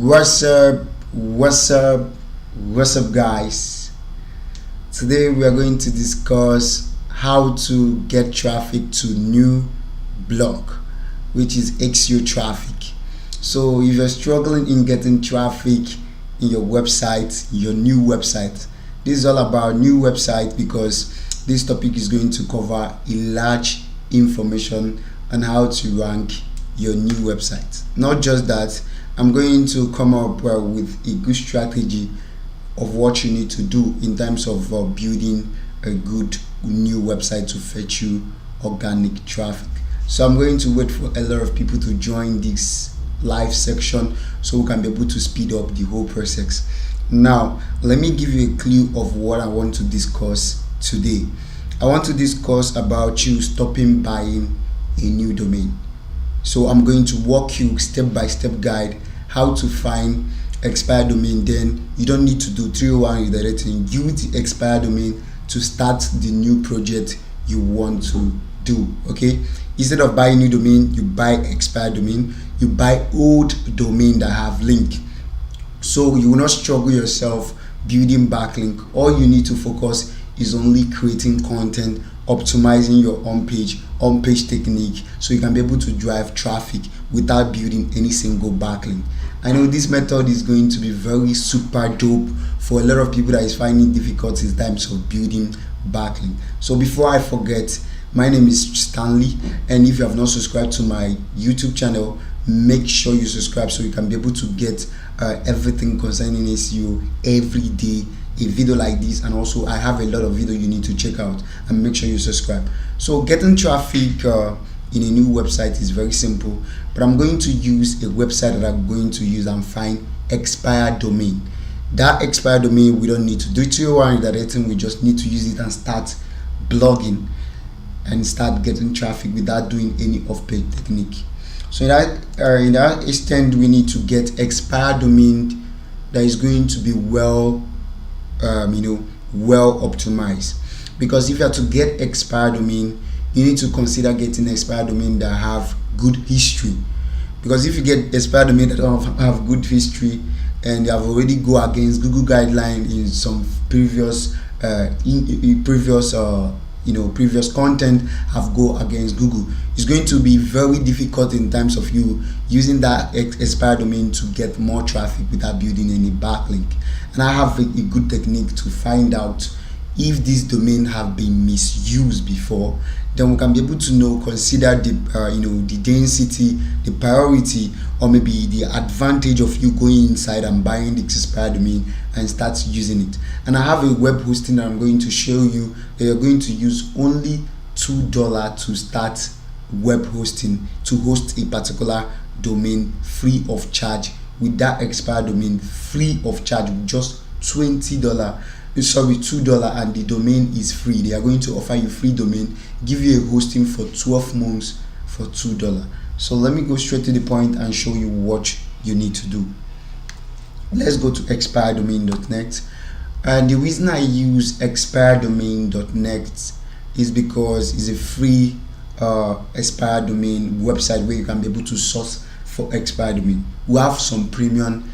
What's up? What's up? What's up, guys? Today we are going to discuss how to get traffic to new blog, which is SEO traffic. So, if you're struggling in getting traffic in your website, your new website, this is all about new website because this topic is going to cover a large information on how to rank your new website. Not just that, I'm going to come up with a good strategy of what you need to do in terms of building a good new website to fetch you organic traffic. So I'm going to wait for a lot of people to join this live section so we can be able to speed up the whole process. Now, let me give you a clue of what I want to discuss today. I want to discuss about you stopping buying a new domain. So I'm going to walk you step by step guide how to find expired domain. Then you don't need to do 301 redirecting. Use the expired domain to start the new project you want to do. Okay, instead of buying new domain, you buy expired domain. You buy old domain that have link, so you will not struggle yourself building backlink. All you need to focus is only creating content, optimizing your on-page technique, so you can be able to drive traffic without building any single backlink. I know this method is going to be very super dope for a lot of people that is finding difficult in terms of building backlink. So before I forget, my name is Stanley, and if you have not subscribed to my YouTube channel, make sure you subscribe so you can be able to get everything concerning SEO every day, a video like this. And also I have a lot of video you need to check out, and make sure you subscribe. So getting traffic in a new website is very simple, but I'm going to use a website that I'm going to use and find expired domain. That expired domain, we don't need to do 201 redirecting. We just need to use it and start blogging and start getting traffic without doing any off-page technique. So in that extent, we need to get expired domain that is going to be well optimized. Because if you are to get expired domain, you need to consider getting expired domain that have good history. Because if you get expired domain that don't have good history and they have already go against Google guideline in some previous previous content have go against Google, it's going to be very difficult in terms of you using that expired domain to get more traffic without building any backlink. And I have a good technique to find out if this domain have been misused before. Then we can be able to consider the density, the priority, or maybe the advantage of you going inside and buying the expired domain and start using it. And I have a web hosting that I'm going to show you that you're going to use only $2 to start web hosting to host a particular domain free of charge. With that expired domain free of charge, with just $20, $2, and the domain is free. They are going to offer you free domain, give you a hosting for 12 months for $2. So let me go straight to the point and show you what you need to do. Let's go to expireddomain.net. And the reason I use expireddomain.net is because it's a free expired domain website where you can be able to source for expired domain. We have some premium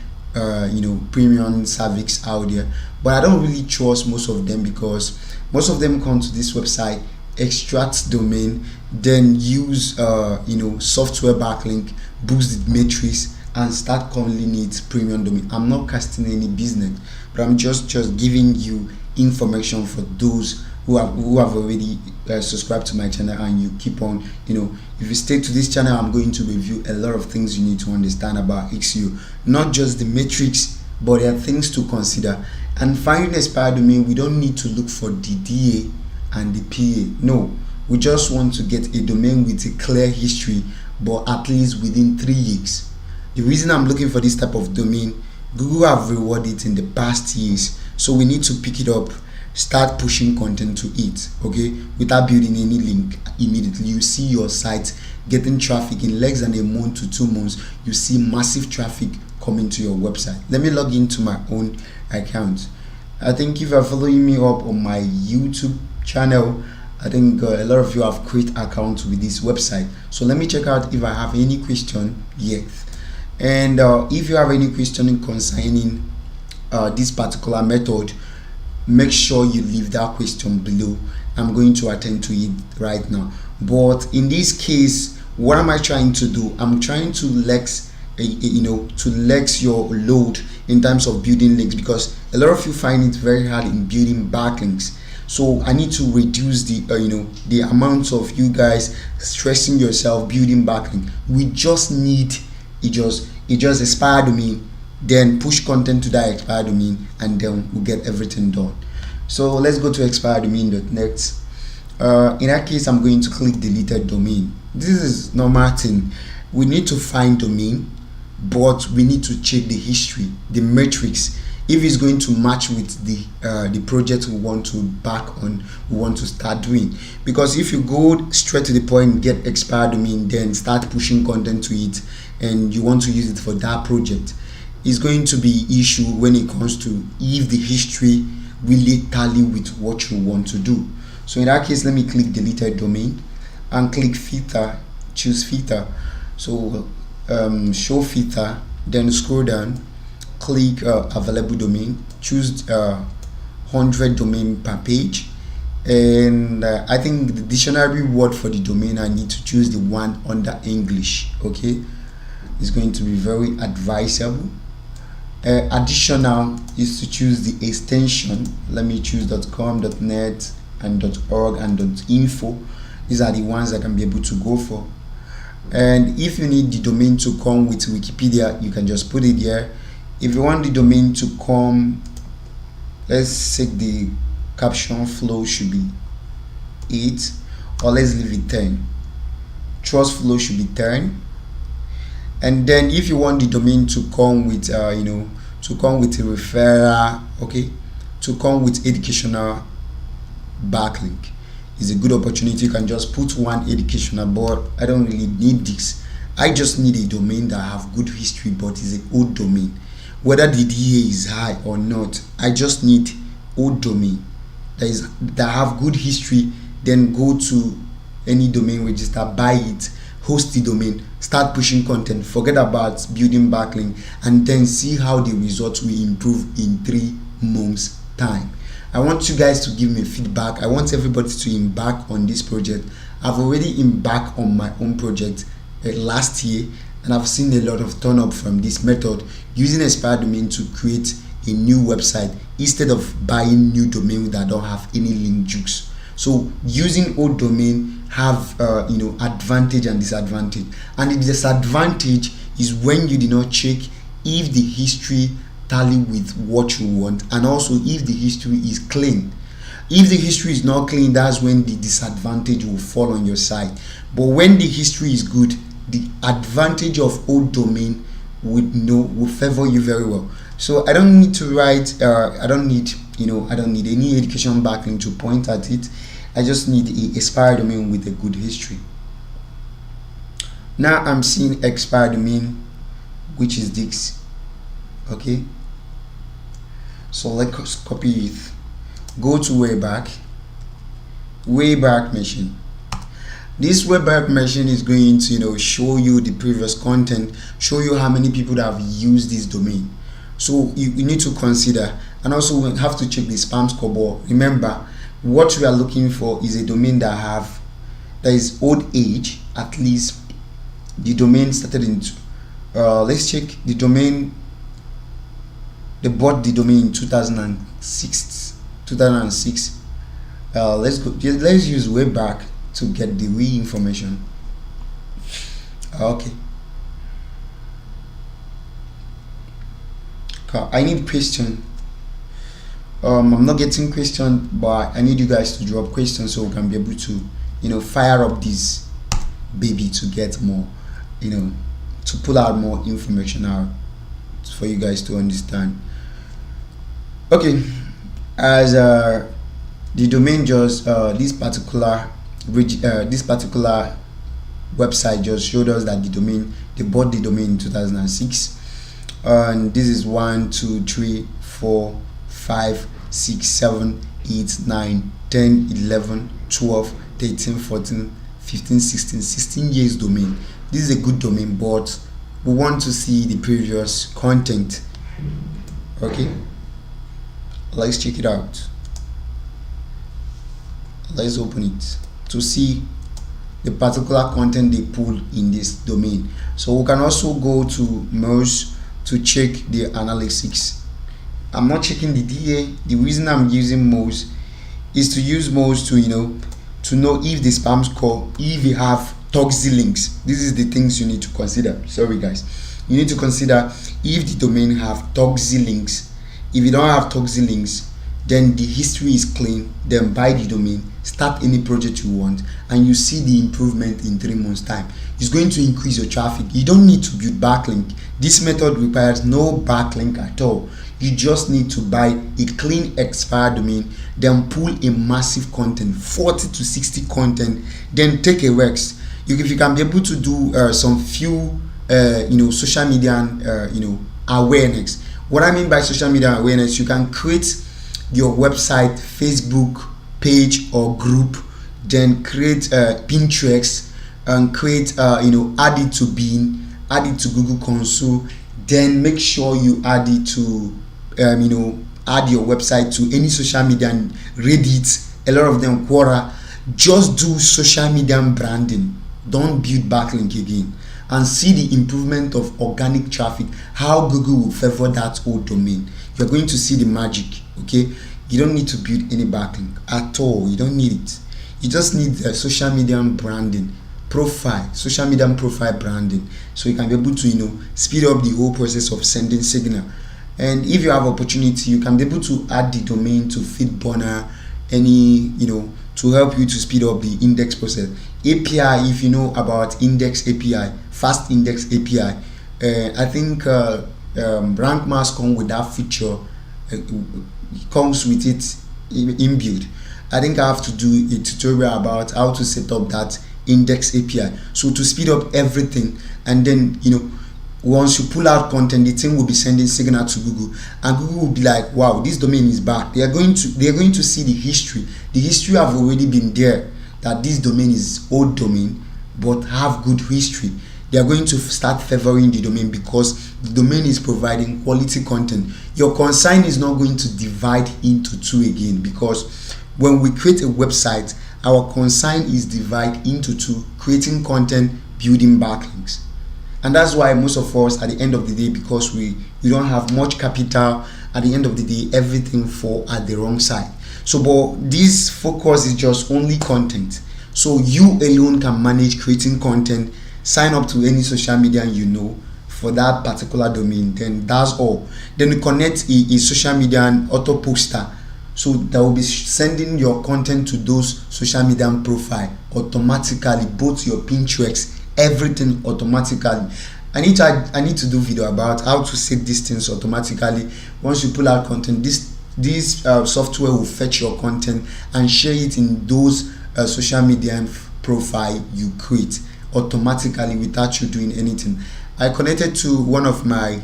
premium service out there, but I don't really trust most of them, because most of them come to this website, extract domain, then use software backlink, boost the matrix, and start calling it premium domain. I'm not casting any business, but I'm just giving you information for those who have already subscribed to my channel, and you keep on, if you stay to this channel, I'm going to review a lot of things you need to understand about SEO, not just the metrics, but there are things to consider. And finding expired domain, we don't need to look for the DA and the PA. No, we just want to get a domain with a clear history, but at least within 3 years. The reason I'm looking for this type of domain, Google have rewarded it in the past years, so we need to pick it up, start pushing content to it, okay, without building any link. Immediately you see your site getting traffic in less than a month to 2 months. You see massive traffic coming to your website. Let me log into my own account. I think if you're following me up on my YouTube channel, I think a lot of you have created accounts with this website. So let me check out if I have any question yet. And if you have any question concerning this particular method, make sure you leave that question below. I'm going to attend to it right now. But in this case, what am I trying to do? I'm trying to lex your load in terms of building links, because a lot of you find it very hard in building backlinks. So I need to reduce the the amount of you guys stressing yourself building backlink. We just need it just expire domain, then push content to that expired domain, and then we'll get everything done. So let's go to expired domain.net. In that case, I'm going to click deleted domain. This is normal thing. We need to find domain, but we need to check the history, the metrics, if it's going to match with the project we want to we want to start doing. Because if you go straight to the point, get expired domain, then start pushing content to it, and you want to use it for that project, it's going to be issue when it comes to if the history really tally with what you want to do. So in that case, let me click deleted domain and click filter, choose filter. So show filter, then scroll down, click available domain, choose 100 domain per page, and I think the dictionary word for the domain, I need to choose the one under English. Okay, it's going to be very advisable. Additional is to choose the extension. Let me choose .com, .net, and .org and .info. These are the ones I can be able to go for. And if you need the domain to come with Wikipedia, you can just put it here. If you want the domain to come, let's say the caption flow should be 8, or let's leave it 10. Trust flow should be 10. And then if you want the domain to come with to come with a referral, okay, to come with educational backlink, is a good opportunity. You can just put one educational, but I don't really need this. I just need a domain that have good history, but is an old domain. Whether the DA is high or not, I just need old domain that have good history. Then go to any domain register, buy it, host the domain, start pushing content, forget about building backlink, and then see how the results will improve in 3 months time. I want you guys to give me feedback. I want everybody to embark on this project. I've already embarked on my own project last year, and I've seen a lot of turn up from this method, using expired domain to create a new website instead of buying new domain that don't have any link juice. So using old domain have advantage and disadvantage, and the disadvantage is when you do not check if the history tally with what you want, and also if the history is clean. If the history is not clean, that's when the disadvantage will fall on your side. But when the history is good, the advantage of old domain will favor you very well. So I don't need to write I don't need any education backlink to point at it. I just need a expired domain with a good history. Now I'm seeing expired domain, which is this. Okay, so let's copy it, go to Wayback Machine. This Wayback Machine is going to show you the previous content, show you how many people that have used this domain. So you need to consider, and also we have to check the spam scoreboard. Remember, what we are looking for is a domain that is old age. At least the domain started in let's check the domain. They bought the domain in 2006. Let's use Wayback to get the real information. Okay. I need question. I'm not getting question, but I need you guys to drop questions so we can be able to fire up this baby to get more, to pull out more information out for you guys to understand. Okay, as the domain just this particular website just showed us that they bought the domain in 2006, and this is 1 2 3 4 5 6 7 8 9 10 11 12 13 14 15 16 years domain. This is a good domain, but we want to see the previous content. Okay, let's check it out. Let's open it to see the particular content they pull in this domain. So we can also go to Moz to check the analytics. I'm not checking the DA. The reason I'm using Moz is to use Moz to know if the spam score, if you have toxic links. This is the things you need to consider. Sorry guys, you need to consider if the domain have toxic links. If you don't have toxic links, then the history is clean. Then buy the domain, start any project you want, and you see the improvement in 3 months time. It's going to increase your traffic. You don't need to build backlink. This method requires no backlink at all. You just need to buy a clean expired domain, then pull a massive content, 40 to 60 content, then take a Rex. If you can be able to do some few social media awareness. What I mean by social media awareness, you can create your website Facebook page or group, then create Pinterest and create add it to Bing, add it to Google Console, then make sure you add it to add your website to any social media, Reddit, a lot of them, Quora. Just do social media branding. Don't build backlink again, and see the improvement of organic traffic, how Google will favor that old domain. You're going to see the magic. Okay, you don't need to build any backlink at all. You don't need it. You just need a social media branding profile, social media profile branding, so you can be able to speed up the whole process of sending signal. And if you have opportunity, you can be able to add the domain to FeedBurner, to help you to speed up the index process. API, if you know about index API, fast index API, I think Rank Mass come with that feature. Comes with it inbuilt. I think I have to do a tutorial about how to set up that index API, so to speed up everything. And then once you pull out content, the thing will be sending signal to Google, and Google will be like, wow, this domain is back. They are going to see the history. The history have already been there, that this domain is old domain but have good history. They are going to start favoring the domain because the domain is providing quality content. Your consign is not going to divide into two again, because when we create a website, our consign is divided into two: creating content, building backlinks. And that's why most of us, at the end of the day, because we don't have much capital, at the end of the day everything fall at the wrong side. So but this focus is just only content, so you alone can manage creating content. Sign up to any social media for that particular domain, then that's all. Then you connect a social media and auto poster, so that will be sending your content to those social media profile automatically, both your Pinterest, everything automatically. I need to do video about how to set these things automatically. Once you pull out content, this software will fetch your content and share it in those social media profile you create automatically without you doing anything. I connected to one of my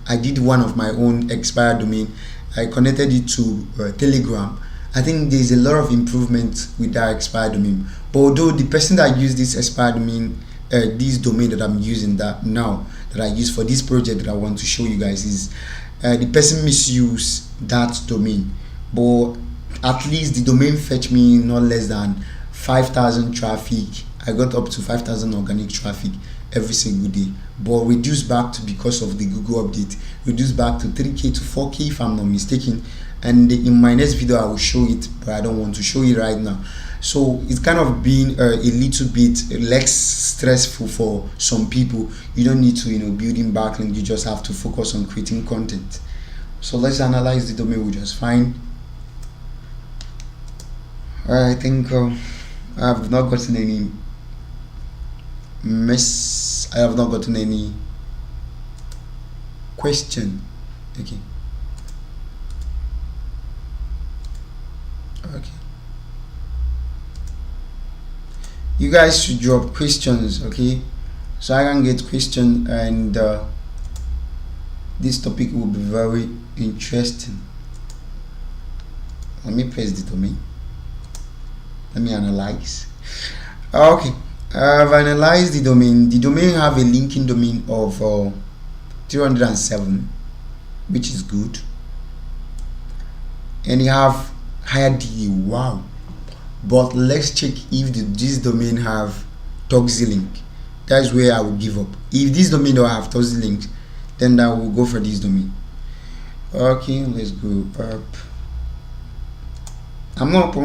I did one of my own expired domain. I connected it to Telegram. I think there's a lot of improvement with that expired domain. But although the person that used this expired domain, this domain that I'm using that I use for this project that I want to show you guys, is the person misused that domain. But at least the domain fetched me not less than 5,000 traffic. I got up to 5,000 organic traffic every single day, but reduced back to, because of the Google update, reduced back to 3K to 4K if I'm not mistaken. And in my next video I will show it, but I don't want to show it right now. So it's kind of been a little bit less stressful for some people. You don't need to building backlink, you just have to focus on creating content. So let's analyze the domain we just find. I think I have not gotten any I have not gotten any question. Okay. You guys should drop questions, okay, so I can get question, and this topic will be very interesting. Let me press the domain. Let me analyze. Okay. I've analyzed the domain. The domain have a linking domain of 307, which is good, and you have higher DA. Wow. But let's check if this domain have toxic link. That's where I will give up. If this domain don't have toxic links, then I will go for this domain. Okay, let's go up. I'm not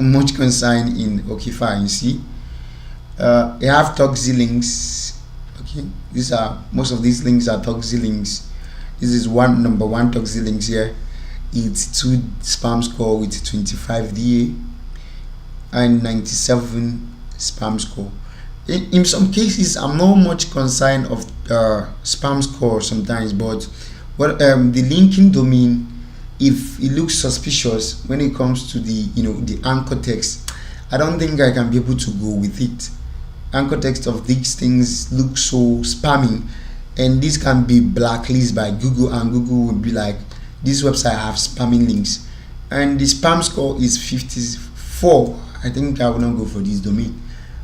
much concerned in okay fine. You see, you have toxic links. Okay, these are most of these links are toxic links. This is number one toxic links here. It's 2 spam score with 25 DA and 97 spam score. In some cases, I'm not much concerned of spam score sometimes, but what the linking domain, if it looks suspicious when it comes to the the anchor text, I don't think I can be able to go with it. Anchor text of these things look so spammy, and this can be blacklisted by Google, and Google would be like, this website have spamming links, and the spam score is 54. I think I will not go for this domain.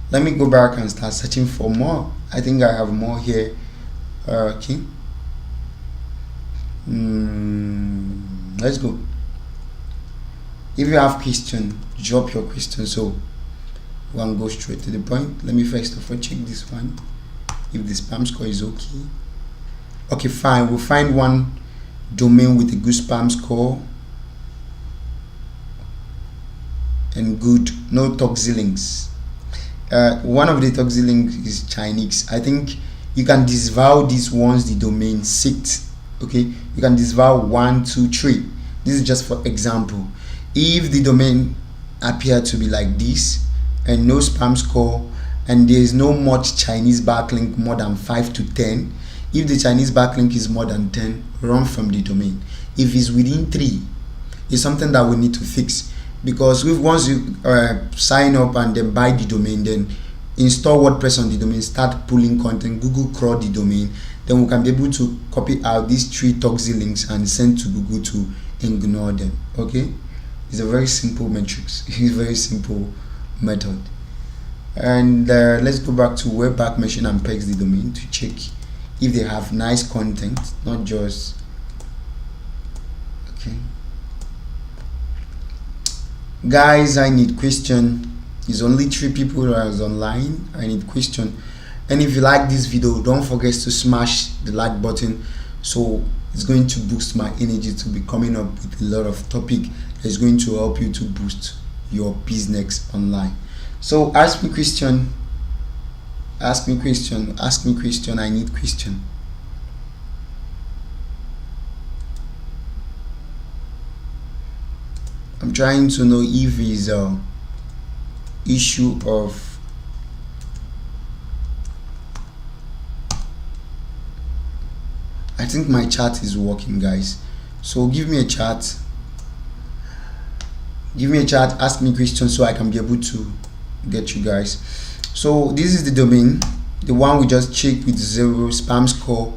Let me go back and start searching for more. I think I have more here. Okay. Let's go. If you have question, drop your question, so we can go straight to the point. Let me first of all check this one, if the spam score is okay. Okay, fine. We'll find one domain with a good spam score and good, no toxic links. One of the toxic links is Chinese. I think you can disavow this once the domain 6. Okay, you can disavow 1, 2, 3. This is just for example. If the domain appear to be like this and no spam score, and there is no much Chinese backlink more than 5 to 10, if the Chinese backlink is more than 10, run from the domain. If it's within 3, it's something that we need to fix, because once you sign up and then buy the domain, then install WordPress on the domain, start pulling content, Google crawl the domain, then we can be able to copy out these 3 toxic links and send to Google to ignore them. Okay, it's a very simple matrix. It's a very simple method. And let's go back to Webpack Machine and Pegs the domain to check if they have nice content, not just okay. Guys, I need question. It's only 3 people that is online. I need question. And if you like this video, don't forget to smash the like button, so it's going to boost my energy to be coming up with a lot of topic that's going to help you to boost your business online. So ask me question, ask me question, ask me question. I need question. I'm trying to know if it's a issue of I think my chat is working, guys. So give me a chat. Give me a chat, ask me questions so I can be able to get you guys. So this is the domain, the one we just checked with 0 spam score,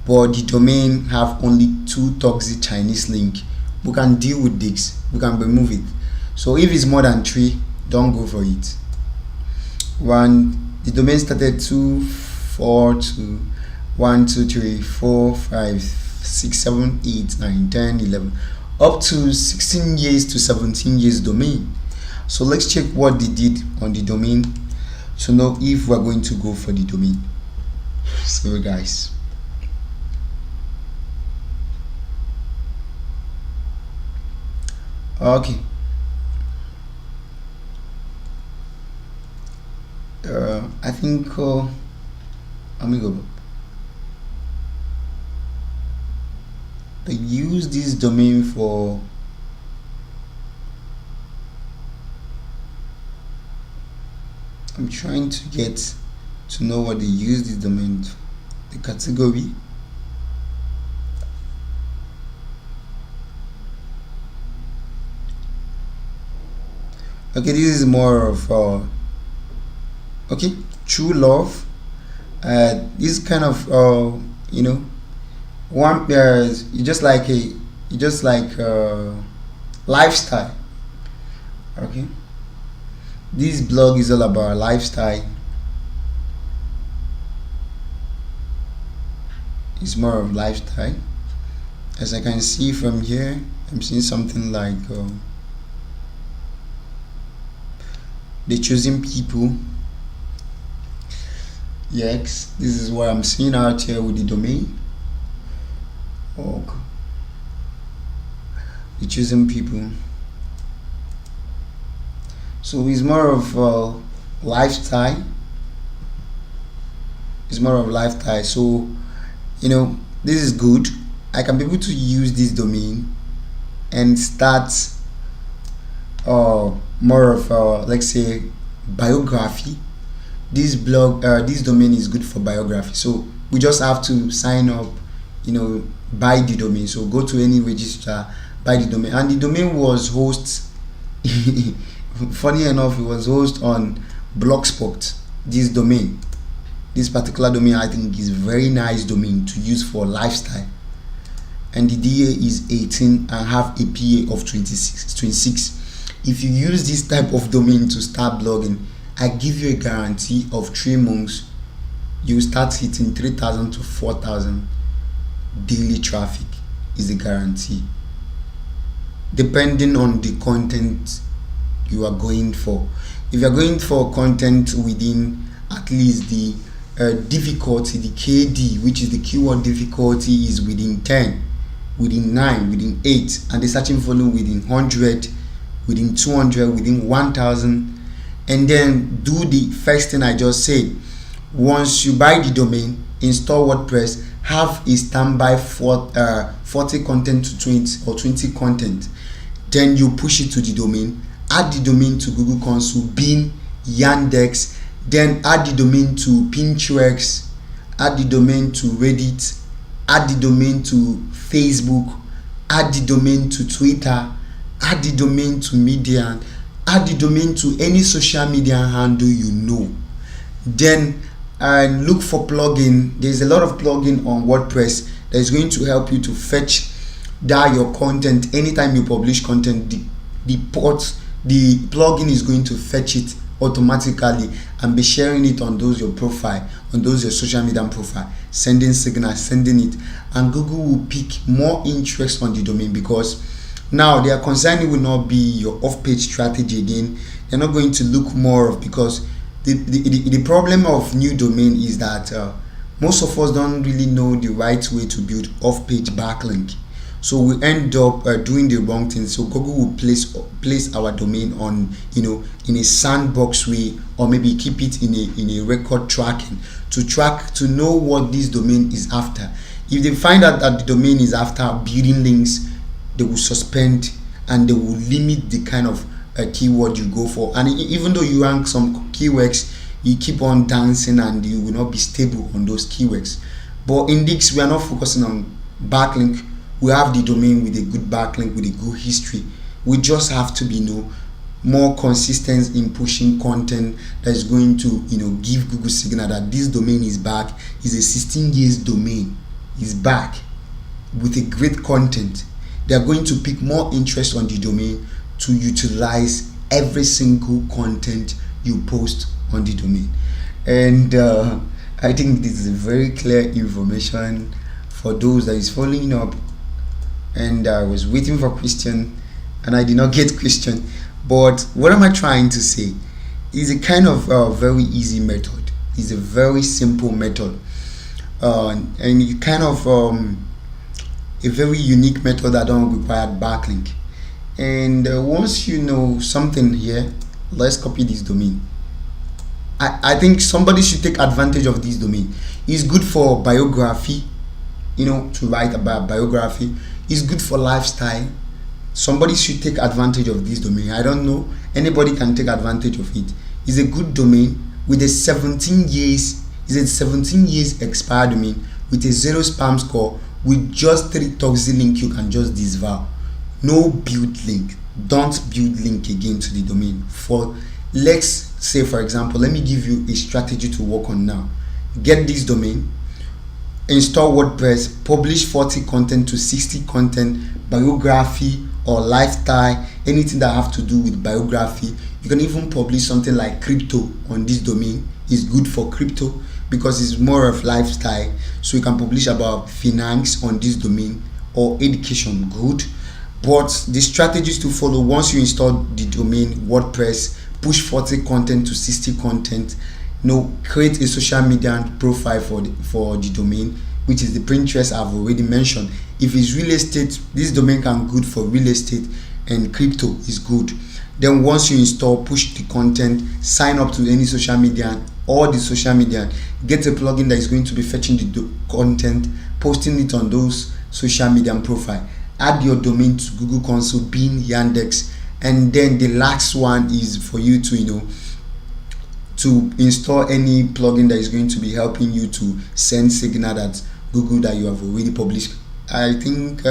but the domain have only 2 toxic Chinese link. We can deal with this, we can remove it. So if it's more than 3, don't go for it. The domain started 2, 4, 2, 1, 2, 3, 4, 5, 6, 7, 8, 9, 10, 11, up to 16 years to 17 years domain. So let's check what they did on the domain to know if we're going to go for the domain. So guys, okay, I think let me go. They use this domain for I'm trying to get to know what they use this domain for. The category, okay, this is more of okay, true love. This kind of you know, one you just like lifestyle. Okay, this blog is all about lifestyle, is more of lifestyle. As I can see from here, I'm seeing something like the chosen people. Yes, this is what I'm seeing out here with the domain. Okay. The chosen people. So it's more of lifestyle. It's more of lifestyle. So this is good. I can be able to use this domain and start more of let's say biography. This domain is good for biography. So we just have to sign up, buy the domain. So go to any registrar, buy the domain, and the domain was host. Funny enough, it was host on Blogspot. This particular domain, I think, is very nice domain to use for lifestyle. And the DA is 18 and have a PA of 26. If you use this type of domain to start blogging, I give you a guarantee of 3 months, you start hitting 3,000 to 4,000 daily traffic is a guarantee, depending on the content you are going for. If you are going for content within at least the difficulty, the KD, which is the keyword difficulty, is within 10, within 9, within 8, and the searching volume within 100, within 200, within 1000, and then do the first thing I just said. Once you buy the domain, install WordPress, have a standby for 40 content to 20 or 20 content, then you push it to the domain, add the domain to Google Console, Bing, Yandex, then add the domain to Pinterest, add the domain to Reddit, add the domain to Facebook, add the domain to Twitter, add the domain to Medium, add the domain to any social media handle Then look for plugin. There's a lot of plugin on WordPress that is going to help you to fetch your content. Anytime you publish content, the plugin is going to fetch it automatically and be sharing it on your profile, on your social media profile, sending signals, sending it, and Google will pick more interest on the domain, because now their concern will not be your off-page strategy again. They're not going to look more of, because the problem of new domain is that most of us don't really know the right way to build off-page backlink. So we end up doing the wrong thing. So Google will place our domain on in a sandbox way, or maybe keep it in a record tracking to know what this domain is after. If they find out that the domain is after building links, they will suspend and they will limit the kind of keyword you go for. And even though you rank some keywords, you keep on dancing and you will not be stable on those keywords. But in this, we are not focusing on backlink. We have the domain with a good backlink, with a good history. We just have to be more consistent in pushing content that is going to give Google signal that this domain is back. Is a 16 years domain, is back with a great content. They are going to pick more interest on the domain to utilize every single content you post on the domain. And I think this is very clear information for those that is following up. And I was waiting for Christian and I did not get Christian. But what am I trying to say? It's a kind of very easy method. It's a very simple method, and it kind of a very unique method that don't require backlink. And once you know something here, let's copy this domain. I think somebody should take advantage of this domain. It's good for biography, to write about biography. It's good for lifestyle. Somebody should take advantage of this domain. I don't know, anybody can take advantage of it. It's a good domain with a 17 years. It's a 17 years expired domain with a 0 spam score, with just 3 toxic link you can just disavow. No build link. Don't build link again to the domain. Let's say, for example, let me give you a strategy to work on now. Get this domain, install WordPress, publish 40 content to 60 content, biography or lifestyle, anything that have to do with biography. You can even publish something like crypto on this domain. It's good for crypto. because it's more of lifestyle. So you can publish about finance on this domain or education, good. But the strategies to follow: once you install the domain WordPress, push 40 content to 60 content. Create a social media profile for the domain, which is the Pinterest I've already mentioned. If it's real estate, this domain can good for real estate, and crypto is good. Then once you install, push the content, sign up to any social media, all the social media, get a plugin that is going to be fetching the content, posting it on those social media profile. Add your domain to Google Console, Bing, Yandex, and then the last one is for you to to install any plugin that is going to be helping you to send signal that Google that you have already published. I think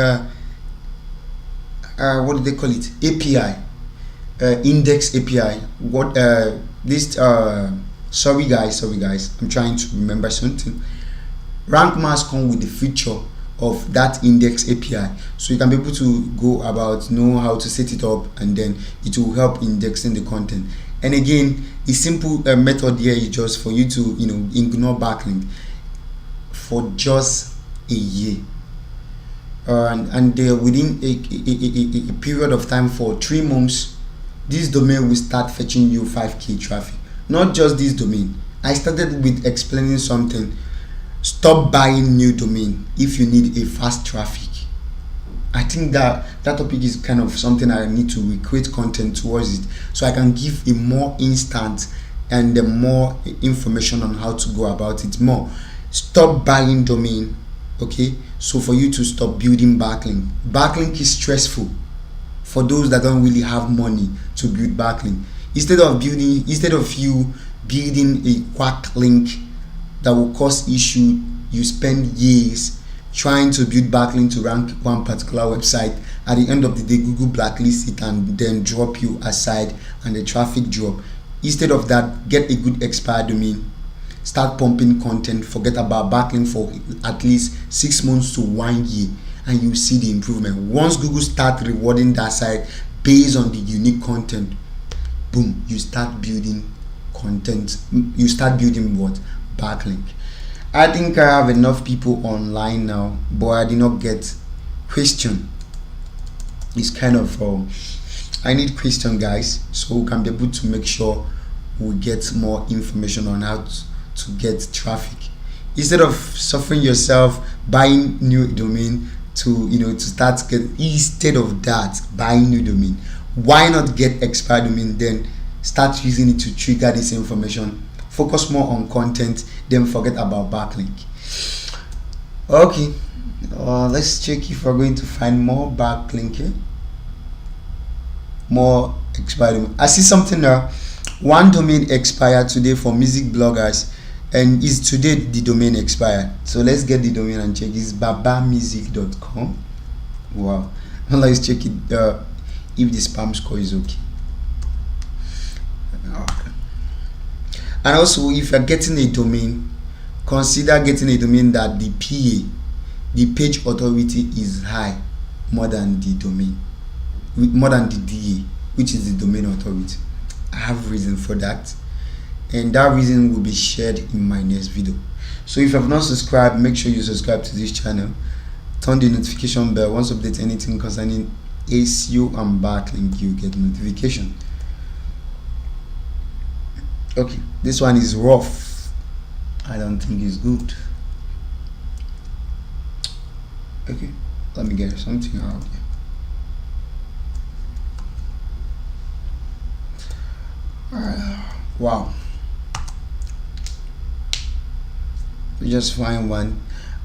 what do they call it? API, index API. What this? Sorry guys, I'm trying to remember something. Rank Mass come with the feature of that index API, so you can be able to go about, know how to set it up, and then it will help indexing the content. And again, the simple method here is just for you to ignore backlink for just a year, and within a period of time for 3 months, this domain will start fetching you 5k traffic. Not just this domain. I started with explaining something. Stop buying new domain if you need a fast traffic. I think that topic is kind of something I need to recreate content towards it, so I can give a more instant and more information on how to go about it more. Stop buying domain. Okay, so for you to stop building backlink. Backlink is stressful for those that don't really have money to build backlink. Instead of you building a quack link that will cause issue, you spend years trying to build backlink to rank one particular website. At the end of the day, Google blacklists it and then drop you aside, and the traffic drop. Instead of that, get a good expired domain, start pumping content, forget about backlink for at least 6 months to 1 year, and you see the improvement. Once Google start rewarding that site based on the unique content, boom, you start building content. You start building what? Backlink. I think I have enough people online now, but I did not get question. It's kind of I need question, guys, so we can be able to make sure we get more information on how to get traffic, instead of suffering yourself buying new domain to start get. Instead of that, buying new domain, why not get expired domain, then start using it to trigger this information. Focus more on content, then forget about backlink. Okay, let's check if we're going to find more backlink here. More expired domain. I see something now. One domain expired today for music bloggers, and is today the domain expired. So let's get the domain and check. It's babamusic.com. Wow. Let's check it if the spam score is okay. And also, if you're getting a domain, consider getting a domain that the PA, the page authority, is high, more than the domain, more than the DA, which is the domain authority. I have reason for that, and that reason will be shared in my next video. So if you have not subscribed, make sure you subscribe to this channel, turn the notification bell. Once update anything concerning SEO and backlink, you get notification. Okay, this one is rough. I don't think it's good. Okay, let me get something out here. Wow, we just find one,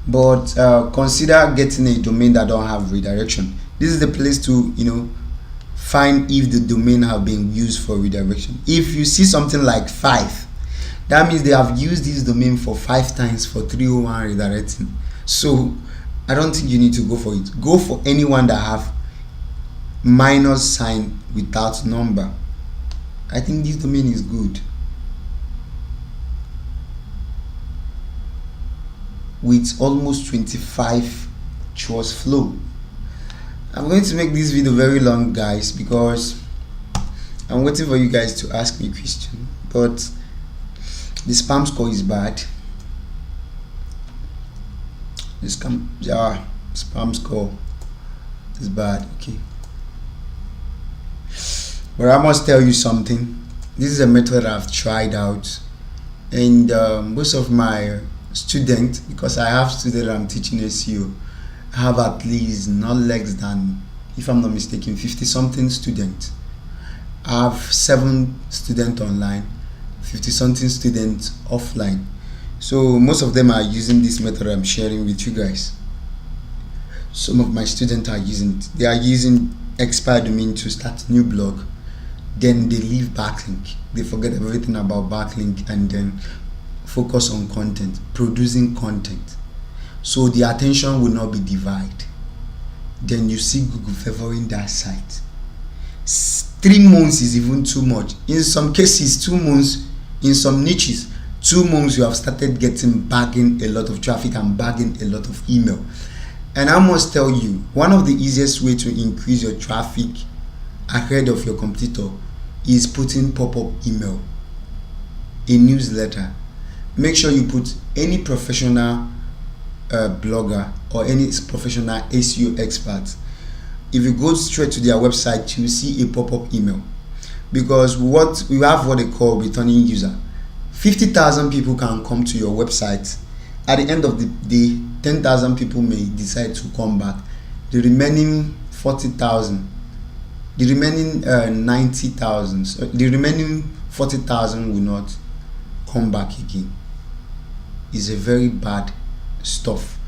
but consider getting a domain that don't have redirection. This is the place to find if the domain have been used for redirection. If you see something like 5, that means they have used this domain for 5 times for 301 redirecting. So I don't think you need to go for it. Go for anyone that have minus sign without number. I think this domain is good, with almost 25 choice flow. I'm going to make this video very long, guys, because I'm waiting for you guys to ask me a question, but the spam score is bad. This yeah, spam score is bad. Okay, but I must tell you something. This is a method I've tried out, and most of my students, because I have students I'm teaching SEO, have at least not less than, if I'm not mistaken, 50 something students. I have 7 students online, 50 something students offline. So most of them are using this method I'm sharing with you guys. Some of my students are using it. They are using expire domain to start new blog. Then they leave backlink. They forget everything about backlink and then focus on content, producing content. So the attention will not be divided. Then you see Google favoring that site. 3 months is even too much. In some cases, 2 months, in some niches, 2 months you have started bagging a lot of traffic and bagging a lot of email. And I must tell you, one of the easiest way to increase your traffic ahead of your competitor is putting pop-up email, a newsletter. Make sure you put any professional blogger or any professional SEO expert. If you go straight to their website, you will see a pop-up email, because what we have what they call returning user. 50,000 people can come to your website. At the end of the day, 10,000 people may decide to come back. The remaining 40,000, the remaining 90,000, the remaining 40,000 will not come back again. It's a very bad stuff.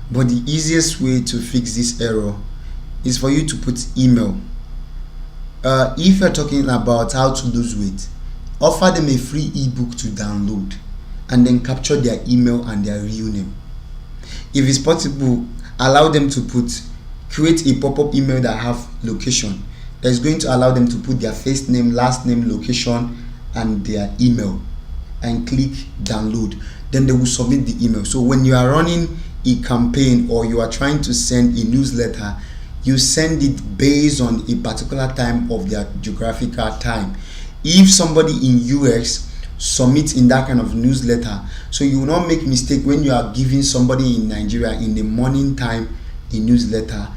But the easiest way to fix this error is for you to put email. If you're talking about how to lose weight, offer them a free ebook to download and then capture their email and their real name. If it's possible, allow them to create a pop-up email that have location, that is going to allow them to put their first name, last name, location and their email, and click download. Then they will submit the email. So when you are running a campaign or you are trying to send a newsletter, you send it based on a particular time of their geographical time. If somebody in US submits in that kind of newsletter, so you will not make mistake when you are giving somebody in Nigeria in the morning time a newsletter.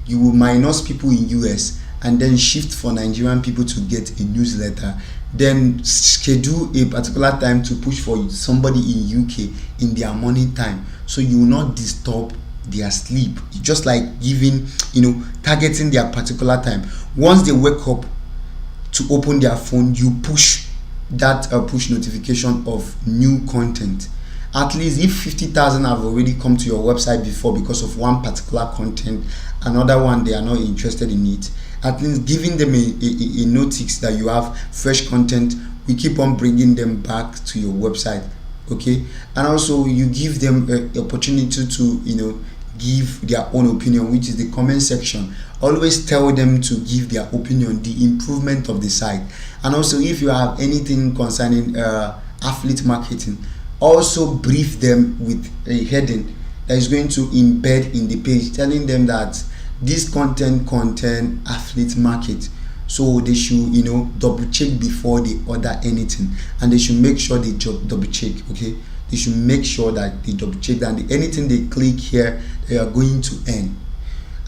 You will minus people in US and then shift for Nigerian people to get a newsletter, then schedule a particular time to push for somebody in UK in their morning time, so you will not disturb their sleep. Just like giving, targeting their particular time. Once they wake up to open their phone, you push that push notification of new content. At least if 50,000 have already come to your website before because of one particular content, another one they are not interested in it, at least giving them a notice that you have fresh content, we keep on bringing them back to your website. Okay, and also you give them an opportunity to give their own opinion, which is the comment section. Always tell them to give their opinion, the improvement of the site. And also if you have anything concerning affiliate marketing, also brief them with a heading that is going to embed in the page, telling them that this content contain affiliate market, so they should double check before they order anything, and they should make sure they double check. Okay, they should make sure that they double check that anything they click here they are going to earn.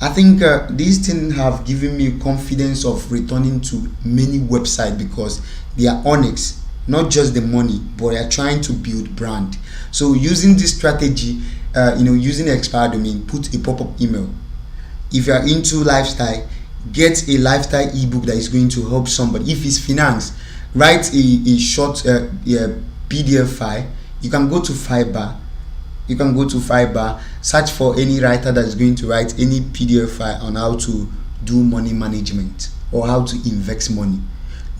I think these things have given me confidence of returning to many websites, because they are honest, not just the money, but they are trying to build brand. So using this strategy, using expire domain, put a pop-up email. If you are into lifestyle, get a lifestyle ebook that is going to help somebody. If it's finance, write a short PDF file. You can go to Fiverr. Search for any writer that is going to write any PDF file on how to do money management or how to invest money.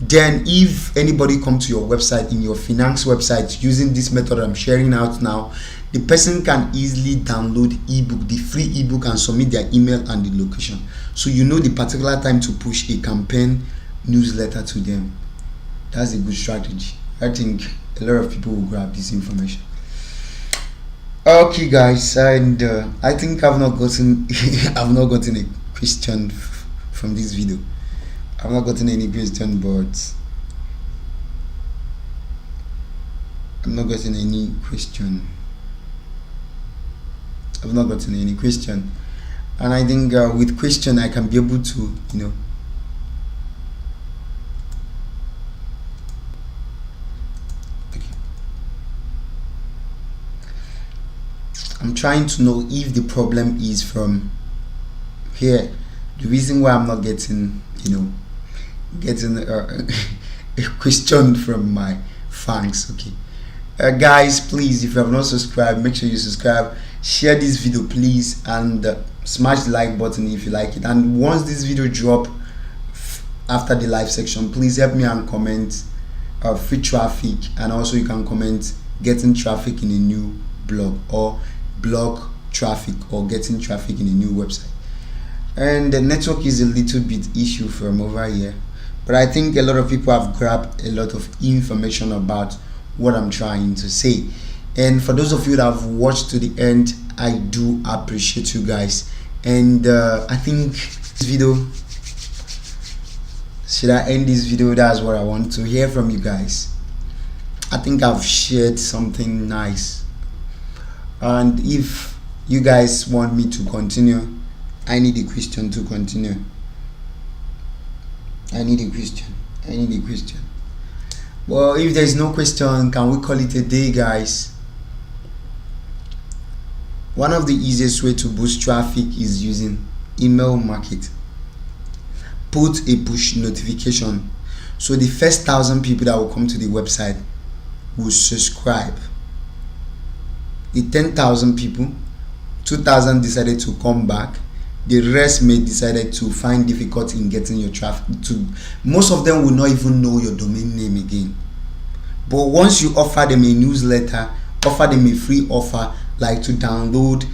Then if anybody comes to your website, in your finance website, using this method I'm sharing out now, the person can easily download ebook, the free ebook, and submit their email and the location, so the particular time to push a campaign newsletter to them. That's a good strategy. I think a lot of people will grab this information. Okay guys, and I think I've not gotten a question from this video. I've not gotten any question, but I'm not getting any question. I've not gotten any question, and I think with question I can be able to, okay. I'm trying to know if the problem is from here. The reason why I'm not getting, getting a question from my fans. Okay, guys, please, if you have not subscribed, make sure you subscribe, share this video please, and smash the like button if you like it. And once this video drop after the live section, please help me and comment free traffic, and also you can comment getting traffic in a new blog, or blog traffic, or getting traffic in a new website. And the network is a little bit issue from over here, but I think a lot of people have grabbed a lot of information about what I'm trying to say. And for those of you that have watched to the end, I do appreciate you guys. And I think this video, should I end this video? That's what I want to hear from you guys. I think I've shared something nice, and if you guys want me to continue, I need a question to continue. I need a question. Well, if there is no question, can we call it a day, guys? One of the easiest way to boost traffic is using email marketing. Put a push notification, so the first 1,000 people that will come to the website will subscribe. The 10,000 people, 2,000 decided to come back. The rest may decided to find difficulty in getting your traffic. Most of them will not even know your domain name again. But once you offer them a newsletter, offer them a free offer, like to download,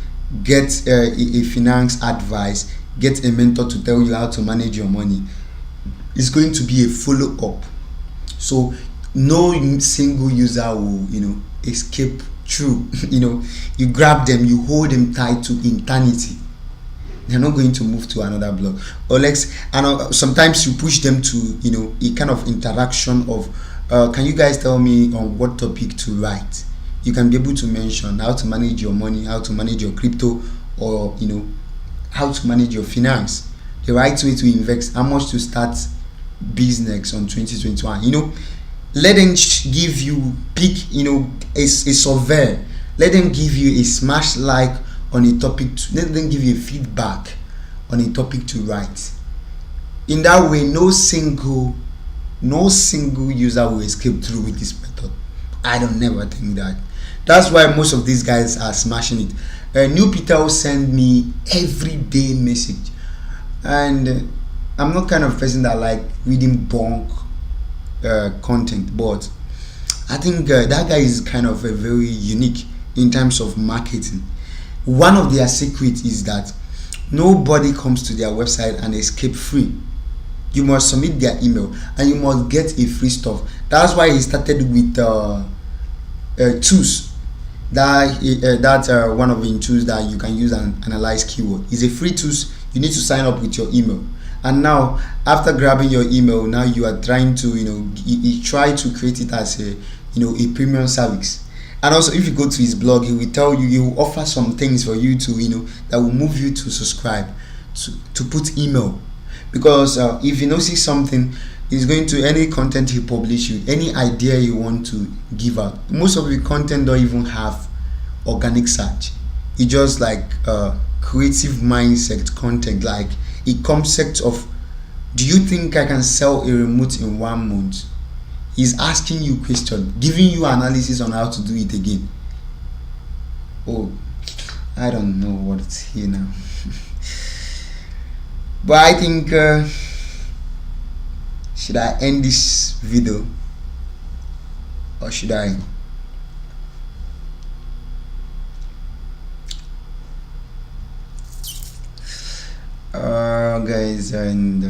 get a finance advice, get a mentor to tell you how to manage your money, it's going to be a follow-up. So no single user will, escape through. You grab them, you hold them tight to eternity. They're not going to move to another blog. Or sometimes you push them to, a kind of interaction of, can you guys tell me on what topic to write? You can be able to mention how to manage your money, how to manage your crypto, or how to manage your finance, the right way to invest, how much to start business on 2021. Let them give you a survey. Let them give you a smash like on a topic. Let them give you feedback on a topic to write. In that way, no single user will escape through with this method. I don't never think that. That's why most of these guys are smashing it. New Peter will send me everyday message, and I'm not kind of person that like reading bunk content, but I think that guy is kind of a very unique in terms of marketing. One of their secrets is that nobody comes to their website and escape free. You must submit their email and you must get a free stuff. That's why he started with tools. That's one of the tools that you can use and analyze keyword. It's a free tools. You need to sign up with your email. And now, after grabbing your email, now you are trying to, he try to create it as a premium service. And also, if you go to his blog, he will tell you, he will offer some things for you to, that will move you to subscribe, to put email. Because if you see something, he's going to, any content he publish you, any idea you want to give out. Most of the content don't even have organic search. It just like creative mindset content, like a concept of, do you think I can sell a remote in 1 month? He's asking you question, giving you analysis on how to do it again. Oh, I don't know what's here now. But I think should I end this video, or should I guys, and